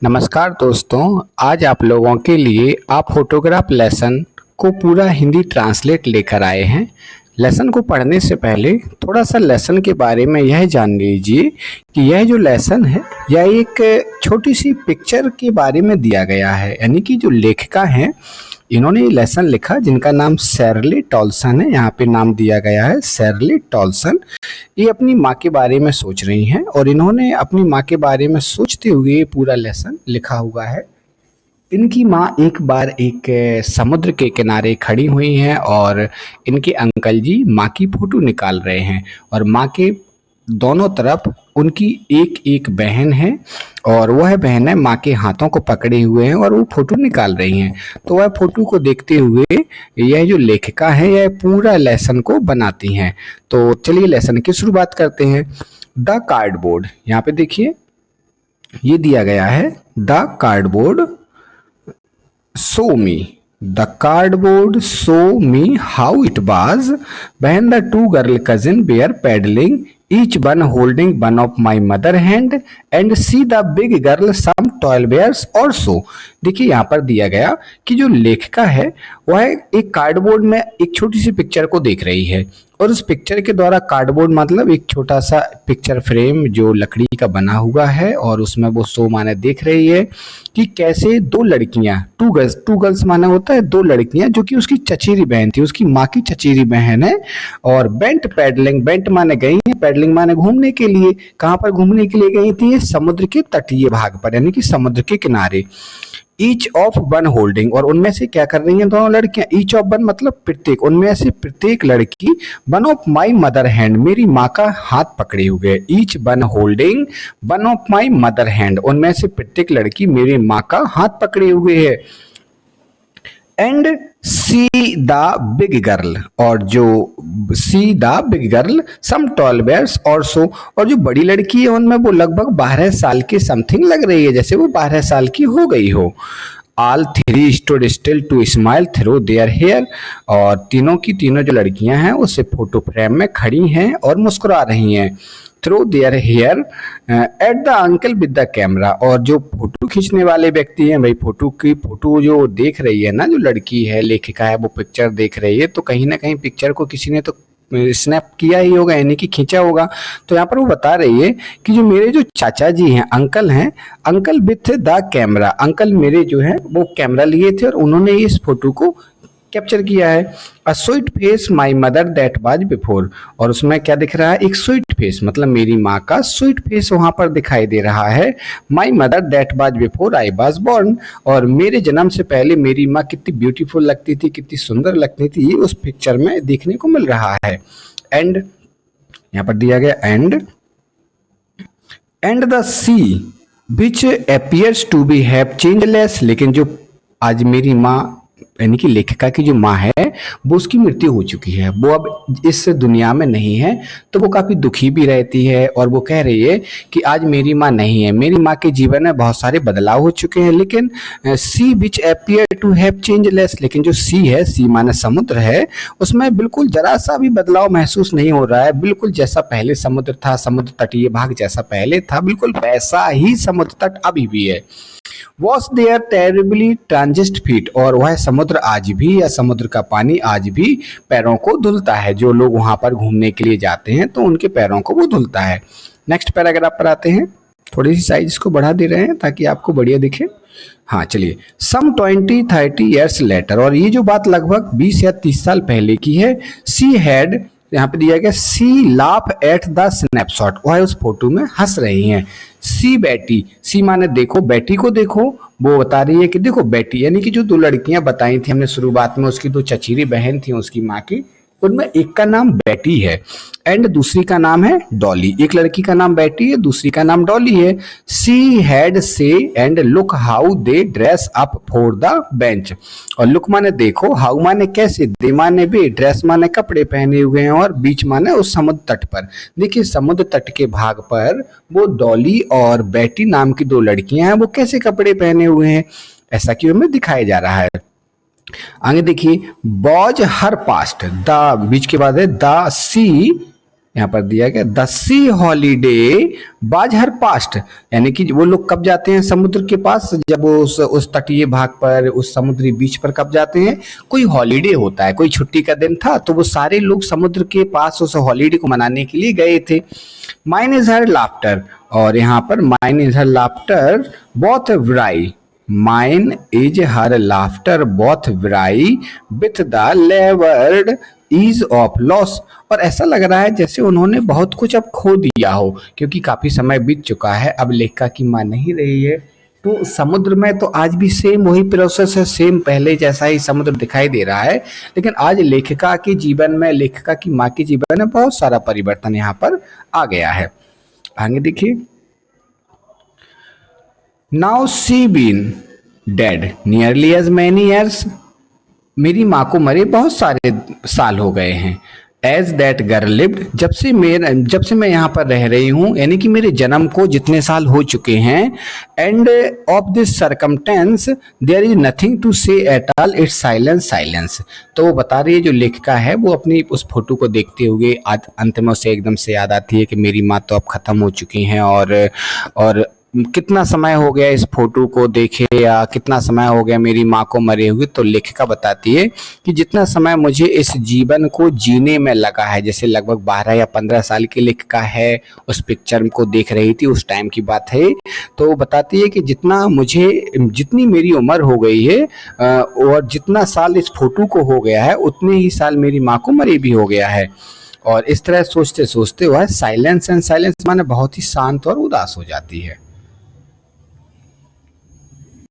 नमस्कार दोस्तों, आज आप लोगों के लिए आप फोटोग्राफ लेसन को पूरा हिंदी ट्रांसलेट लेकर आए हैं। लेसन को पढ़ने से पहले थोड़ा सा लेसन के बारे में यह जान लीजिए कि यह जो लेसन है यह एक छोटी सी पिक्चर के बारे में दिया गया है। यानी कि जो लेखिका हैं इन्होंने ये लेसन लिखा जिनका नाम शेरली टॉल्सन है। यहाँ पे नाम दिया गया है शेरली टॉल्सन। ये अपनी माँ के बारे में सोच रही हैं और इन्होंने अपनी माँ के बारे में सोचते हुए ये पूरा लेसन लिखा हुआ है। इनकी माँ एक बार एक समुद्र के किनारे खड़ी हुई हैं और इनके अंकल जी माँ की फोटो निकाल रहे हैं और माँ के दोनों तरफ उनकी एक एक बहन है और वह बहन है माँ के हाथों को पकड़े हुए हैं और वो फोटो निकाल रही हैं। तो वह फोटो को देखते हुए यह जो लेखिका है यह पूरा लेसन को बनाती हैं। तो चलिए लेसन की शुरुआत करते हैं। द कार्डबोर्ड, यहाँ पे देखिए ये दिया गया है the cardboard show me. The cardboard show me how it was when the two girl cousin were paddling, each one holding one of my mother hand and see the big girl some toy bears or so. देखिए यहाँ पर दिया गया कि जो लेखिका है वह एक कार्डबोर्ड में एक छोटी सी पिक्चर को देख रही है और उस पिक्चर के द्वारा, कार्डबोर्ड मतलब एक छोटा सा पिक्चर फ्रेम जो लकड़ी का बना हुआ है और उसमें वो शो माने देख रही है कि कैसे दो लड़कियां, टू गर्ल्स माने होता है दो लड़कियां जो कि उसकी चचेरी बहन थी, उसकी माँ की चचेरी बहन है। और बेंट पैडलिंग, बेंट माने गई है, पैडलिंग माने घूमने के लिए। कहाँ पर घूमने के लिए गई थी? समुद्र के तटीय भाग पर, यानी कि समुद्र के किनारे। ईच ऑफ वन होल्डिंग, और उनमें से क्या कर रही हैं दोनों लड़कियां? ईच ऑफ वन मतलब प्रत्येक, उनमें से प्रत्येक लड़की one of my mother hand, मेरी माँ का हाथ पकड़े हुए। Each one holding one of my mother hand, उनमें से प्रत्येक लड़की मेरी माँ का हाथ पकड़े हुए है। And see the big girl, और जो see the big girl some 12 years और सो, और जो बड़ी लड़की है उनमें वो लगभग 12 साल की समथिंग लग रही है, जैसे वो 12 साल की हो गई हो। All three stood still to smile through their hair, और तीनों की तीनों जो लड़कियां हैं उसे फोटो फ्रेम में खड़ी हैं और मुस्कुरा रही हैं। Through their hair at the uncle with the camera, और जो फोटो खींचने वाले व्यक्ति हैं भाई, फोटो जो देख रही है ना, जो लड़की है लेखिका है वो पिक्चर देख रही है, तो कहीं ना कहीं पिक्चर को किसी ने तो स्नैप किया ही होगा, यानी कि खींचा होगा। तो यहाँ पर वो बता रही है कि जो मेरे जो चाचा जी हैं, uncle with the camera, uncle मेरे जो है वो कैमरा लिए थे और उन्होंने इस फोटो को कैप्चर किया है। A sweet face my mother that was before, और उसमें क्या दिख रहा है? एक स्वीट फेस, मतलब मेरी माँ का स्वीट फेस वहां पर दिखाई दे रहा है। My mother that was before I was born, और मेरे जन्म से पहले मेरी माँ कितनी ब्यूटीफुल लगती थी, कितनी सुंदर लगती थी, ये उस पिक्चर में देखने को मिल रहा है। एंड यहाँ पर दिया गया and the sea which appears to be have changeless, लेकिन जो आज मेरी माँ यानी कि लेखिका की जो माँ है वो उसकी मृत्यु हो चुकी है, वो अब इस दुनिया में नहीं है, तो वो काफी दुखी भी रहती है और वो कह रही है कि आज मेरी माँ नहीं है, मेरी माँ के जीवन में बहुत सारे बदलाव हो चुके हैं। लेकिन सी विच अपियर टू हैव चेंजलेस, लेकिन जो सी है, सी माने समुद्र है, उसमें बिल्कुल जरा सा भी बदलाव महसूस नहीं हो रहा है। बिल्कुल जैसा पहले समुद्र था, समुद्र तटीय भाग जैसा पहले था, बिल्कुल वैसा ही समुद्र तट अभी भी है। वॉज देयर टेरिबली ट्रांजिस्ट फीट, और वह समुद्र आज भी, या समुद्र का पानी आज भी पैरों को धुलता है। जो लोग वहां पर घूमने के लिए जाते हैं तो उनके पैरों को वो धुलता है। नेक्स्ट पैराग्राफ पर आते हैं। थोड़ी सी साइज को बढ़ा दे रहे हैं ताकि आपको बढ़िया दिखे। हाँ चलिए। सम 20-30 years लेटर, और ये जो बात लगभग 20 या 30 साल पहले की है। सी हैड, यहाँ पे दिया गया सी लाफ एट द स्नैपशॉट, वह उस फोटो में हंस रही हैं। सी बेटी, सी माने देखो, बेटी को देखो, वो बता रही है कि देखो बेटी, यानी कि जो दो लड़कियां बताई थी हमने शुरुआत में, उसकी दो चचेरी बहन थी उसकी माँ की, उनमें एक का नाम बेटी है एंड दूसरी का नाम है डॉली। एक लड़की का नाम बेटी है, दूसरी का नाम डॉली है। सी हैड से and look how they dress up for the bench, और लुक माने देखो, हाउ माने कैसे, दे माने वे, ड्रेस माने कपड़े पहने हुए हैं, और बीच माने उस समुद्र तट पर। देखिए समुद्र तट के भाग पर वो डॉली और बेटी नाम की दो लड़कियां हैं, वो कैसे कपड़े पहने हुए हैं, ऐसा कि हमें दिखाया जा रहा है। आगे देखिए, boughs her past, the beach के बाद है द सी यहाँ पर दिया गया द सी हॉलीडे बाज हर पास्ट, यानी कि वो लोग कब जाते हैं समुद्र के पास, जब वो उस तटीय भाग पर, उस समुद्री बीच पर कब जाते हैं, कोई हॉलीडे होता है, कोई छुट्टी का दिन था, तो वो सारे लोग समुद्र के पास उस हॉलीडे को मनाने के लिए गए थे। माइन इज हर लाफ्टर, और यहाँ पर mine is her laughter both wry, mine is her laughter both wry with the levered ease of loss. और ऐसा लग रहा है जैसे उन्होंने बहुत कुछ अब खो दिया हो, क्योंकि काफी समय बीत चुका है, अब लेखिका की मां नहीं रही है। तो समुद्र में तो आज भी सेम वही प्रोसेस है, सेम पहले जैसा ही समुद्र दिखाई दे रहा है, लेकिन आज लेखिका के जीवन में, लेखिका की मां के जीवन में बहुत सारा परिवर्तन यहाँ पर आ गया है। आगे देखिए, now she been dead nearly as many years, मेरी माँ को मरे बहुत सारे साल हो गए हैं। एज दैट गर्ल लिव्ड, जब से मैं यहाँ पर रह रही हूँ, यानी कि मेरे जन्म को जितने साल हो चुके हैं। And of this circumstance there is nothing to say at all, it's silence silence. तो वो बता रही है, जो लेखिका है वो अपनी उस फोटो को देखते हुए अंत में उसे एकदम से याद आती है कि मेरी माँ तो अब खत्म हो चुकी हैं, और कितना समय हो गया इस फोटो को देखे, या कितना समय हो गया मेरी माँ को मरे हुए। तो लेखिका बताती है कि जितना समय मुझे इस जीवन को जीने में लगा है, जैसे लगभग 12 या 15 साल की लेखिका है, उस पिक्चर को देख रही थी, उस टाइम की बात है। तो बताती है कि जितनी मेरी उम्र हो गई है, और जितना साल इस फोटो को हो गया है, उतने ही साल मेरी माँ को मरे भी हो गया है। और इस तरह सोचते सोचते वह साइलेंस एंड साइलेंस माने बहुत ही शांत और उदास हो जाती है।